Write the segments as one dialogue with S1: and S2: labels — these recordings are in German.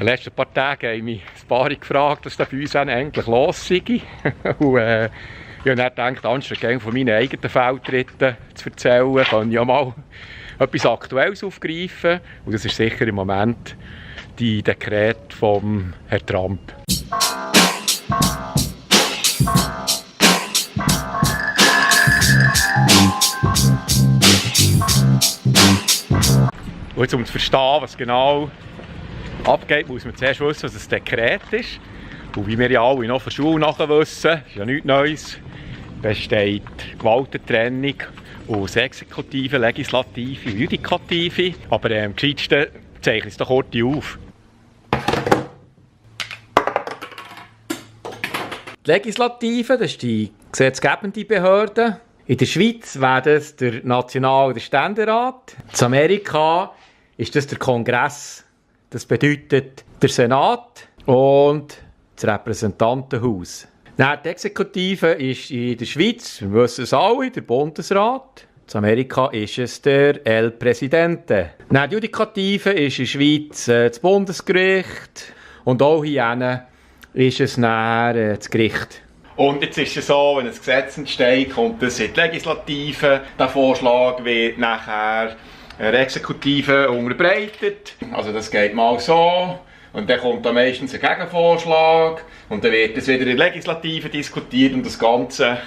S1: den letzten paar Tagen haben mich ein paar gefragt, was da bei uns eigentlich los sei. Und ich habe dann gedacht, anstatt von meinen eigenen Feldtritten zu erzählen, kann ich ja mal etwas Aktuelles aufgreifen. Und das ist sicher im Moment die Dekret von Herrn Trump. Und jetzt, um zu verstehen, was genau abgeht, muss man zuerst wissen, was ein Dekret ist. Und wie wir ja alle noch von der Schule nachher wissen, ist ja nichts Neues, besteht Gewaltentrennung aus Exekutive, Legislative und Judikative. Aber am gescheitsten zeichne ich es doch kurz auf. Die Legislative, das ist die gesetzgebende Behörde. In der Schweiz wäre das der National- und der Ständerat. In Amerika ist das der Kongress. Das bedeutet der Senat und das Repräsentantenhaus. Dann die Exekutive ist in der Schweiz, wir wissen es alle, der Bundesrat. In Amerika ist es der El Presidente. Dann die Judikative ist in der Schweiz das Bundesgericht. Und auch hier ist es dann das Gericht. Und jetzt ist es so, wenn ein Gesetz entsteht, kommt es in die Legislative. Der Vorschlag wird nachher der Exekutive unterbreitet. Also das geht mal so. Und dann kommt da meistens ein Gegenvorschlag. Und dann wird es wieder in der Legislative diskutiert. Und das Ganze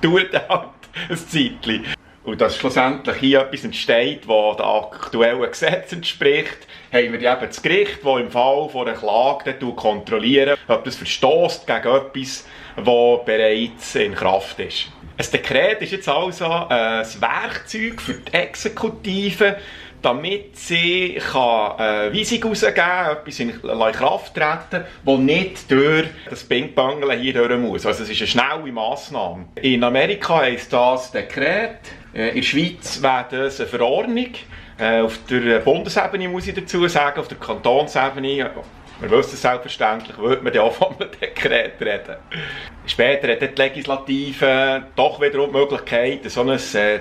S1: dauert halt ein Zeitchen. Und dass schlussendlich hier etwas entsteht, das dem aktuellen Gesetz entspricht, haben wir eben das Gericht, das im Fall von einer Klage kontrolliert, ob das verstößt gegen etwas, das bereits in Kraft ist. Ein Dekret ist jetzt also ein Werkzeug für die Exekutive, damit sie Weisung herausgeben kann, etwas in Kraft treten, das nicht durch das Ping-Pongeln hier durch muss. Also es ist eine schnelle Massnahme. In Amerika heisst das Dekret, in der Schweiz wäre das eine Verordnung. Auf der Bundesebene muss ich dazu sagen, auf der Kantonsebene, wir wissen es selbstverständlich, würde man ja auch von einem Dekret reden. Später hat die Legislative doch wiederum die Möglichkeit, so ein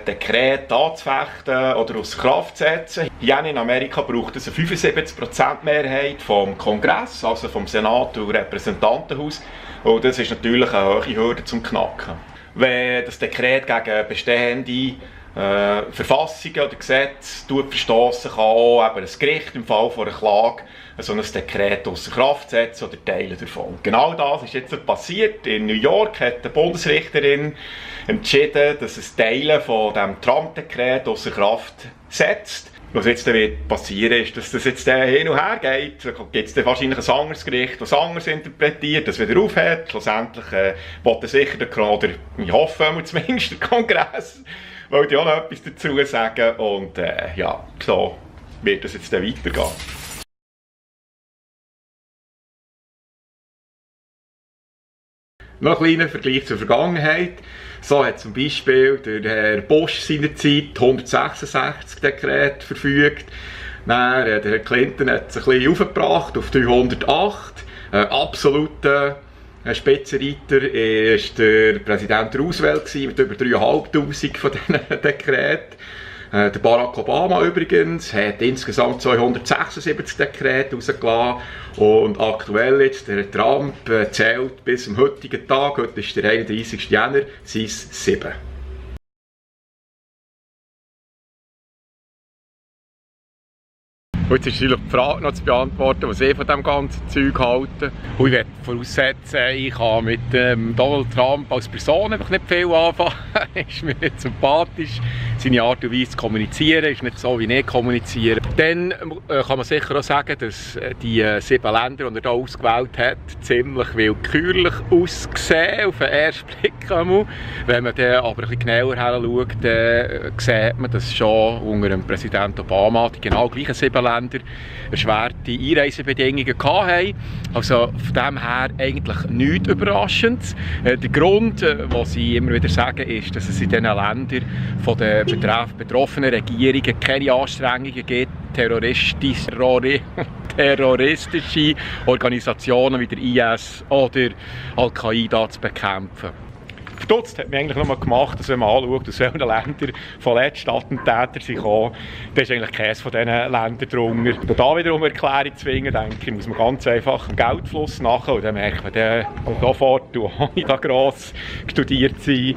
S1: Dekret anzufechten oder aus Kraft zu setzen. Hier in Amerika braucht es eine 75% Mehrheit vom Kongress, also vom Senat und Repräsentantenhaus. Und das ist natürlich eine hohe Hürde zum Knacken. Wenn das Dekret gegen bestehende Verfassungen oder Gesetze verstossen, kann auch eben ein Gericht im Fall von einer Klage so ein Dekret außer Kraft setzen oder Teile davon. Genau das ist jetzt passiert. In New York hat die Bundesrichterin entschieden, dass es Teile von dem Trump-Dekret außer Kraft setzt. Was jetzt wird passieren ist, dass das jetzt hin und her geht. Da gibt es wahrscheinlich ein anderes Gericht, das anders interpretiert, das wieder aufhört. Schlussendlich will sicher oder ich hoffe zumindest der Kongress, wollte ja auch noch etwas dazu sagen. Und ja, so wird es jetzt weitergehen. Noch ein kleiner Vergleich zur Vergangenheit. So hat zum Beispiel der Herr Bush seinerzeit 166 Dekret verfügt. Dann, der Herr Clinton hat es ein bisschen aufgebracht auf 308. Absoluter Spitzenreiter war der Präsident Roosevelt mit über 3'500 von diesen Dekreten. Der Barack Obama übrigens hat insgesamt 276 Dekrete rausgelassen und aktuell jetzt der Trump zählt bis zum heutigen Tag, heute ist der 31. Jänner, sind es 7. Und jetzt ist natürlich die Frage noch zu beantworten, was ich von diesem ganzen Zeug halte. Und ich werde voraussetzen, ich kann mit Donald Trump als Person einfach nicht viel anfangen. Er ist mir nicht sympathisch. Seine Art und Weise zu kommunizieren ist nicht so, wie ich kommuniziere. Dann kann man sicher auch sagen, dass die 7 Länder, die er hier ausgewählt hat, ziemlich willkürlich aussehen auf den ersten Blick. Wenn man dann aber ein bisschen genauer hinschaut, dann sieht man, dass schon unter dem Präsident Obama die genau gleichen 7 Länder erschwerte Einreisebedingungen hatten. Also von dem her eigentlich nichts Überraschendes. Der Grund, den sie immer wieder sagen, ist, dass es in diesen Ländern von den betroffenen Regierungen keine Anstrengungen gibt, terroristische Organisationen wie der IS oder Al-Qaida zu bekämpfen.
S2: Verdutzt hat man eigentlich nur gemacht, dass wenn man anschaut, aus welchen Ländern von letzten Attentätern sind gekommen, dann ist eigentlich keines von diesen Ländern drunter. Und da wiederum eine Erklärung zwingen, denke ich, muss man ganz einfach dem Geldfluss nachher. Und dann merkt man dann sofort, ohne da gross studiert zu sein,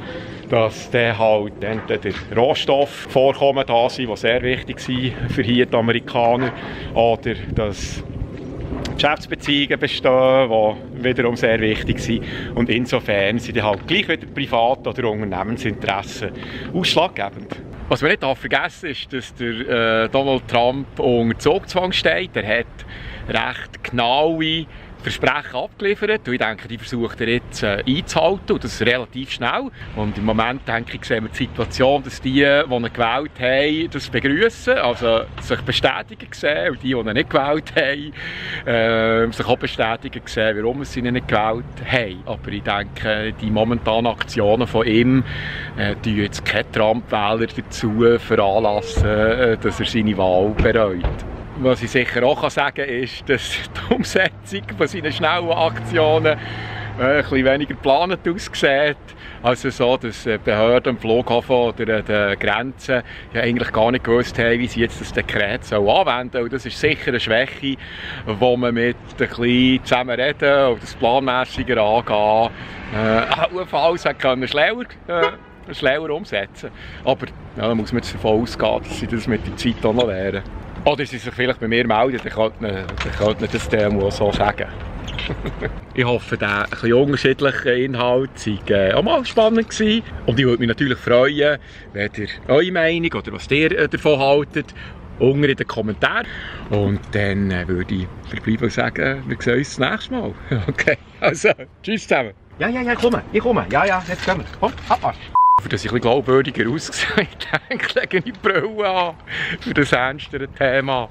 S2: dass dann halt entweder Rohstoffvorkommen da sind, die sehr wichtig sind für hier die Amerikaner, oder dass Geschäftsbeziehungen bestehen, die wiederum sehr wichtig sind. Und insofern sind dann halt gleich wieder Privat- oder Unternehmensinteressen ausschlaggebend. Was man nicht vergessen darf, ist, dass der Donald Trump unter Zugzwang steht. Er hat recht genaue Versprechen abgeliefert und ich denke, die versucht er jetzt einzuhalten und das relativ schnell. Und im Moment, denke ich, sehen wir die Situation, dass die ihn gewählt haben, das begrüßen, also sich bestätigen sehen, und die ihn nicht gewählt haben, sich auch bestätigen sehen, warum sie ihn nicht gewählt haben. Aber ich denke, die momentanen Aktionen von ihm die jetzt keine Trump-Wähler dazu veranlassen, dass er seine Wahl bereut. Was ich sicher auch sagen kann, ist, dass die Umsetzung von seinen schnellen Aktionen ein bisschen weniger geplant aussieht. Also so, dass die Behörden am Flughafen oder an den Grenzen ja eigentlich gar nicht gewusst haben, wie sie jetzt das Dekret anwenden sollen. Und das ist sicher eine Schwäche, wo man mit ein bisschen zusammen reden und das planmäßiger angehen allenfalls schlauer umsetzen. Aber ja, da muss man jetzt davon ausgehen, dass sie das mit der Zeit auch noch lernen. Oder sie sich vielleicht bei mir melden, dann könnte das dem so sagen. Ich hoffe, der etwas unterschiedliche Inhalt war auch mal spannend gewesen. Und ich würde mich natürlich freuen, wenn ihr eure Meinung oder was ihr davon haltet, unten in den Kommentaren. Und dann würde ich verbleiben und sagen, wir sehen uns das nächste Mal. Okay, also, tschüss zusammen. Ja, ich komme. Ja, jetzt kommen wir. Komm, abmarsch. Für das ich ein bisschen glaubwürdiger aussehe, denke ich, lege ich die Brille an für das ernstere Thema.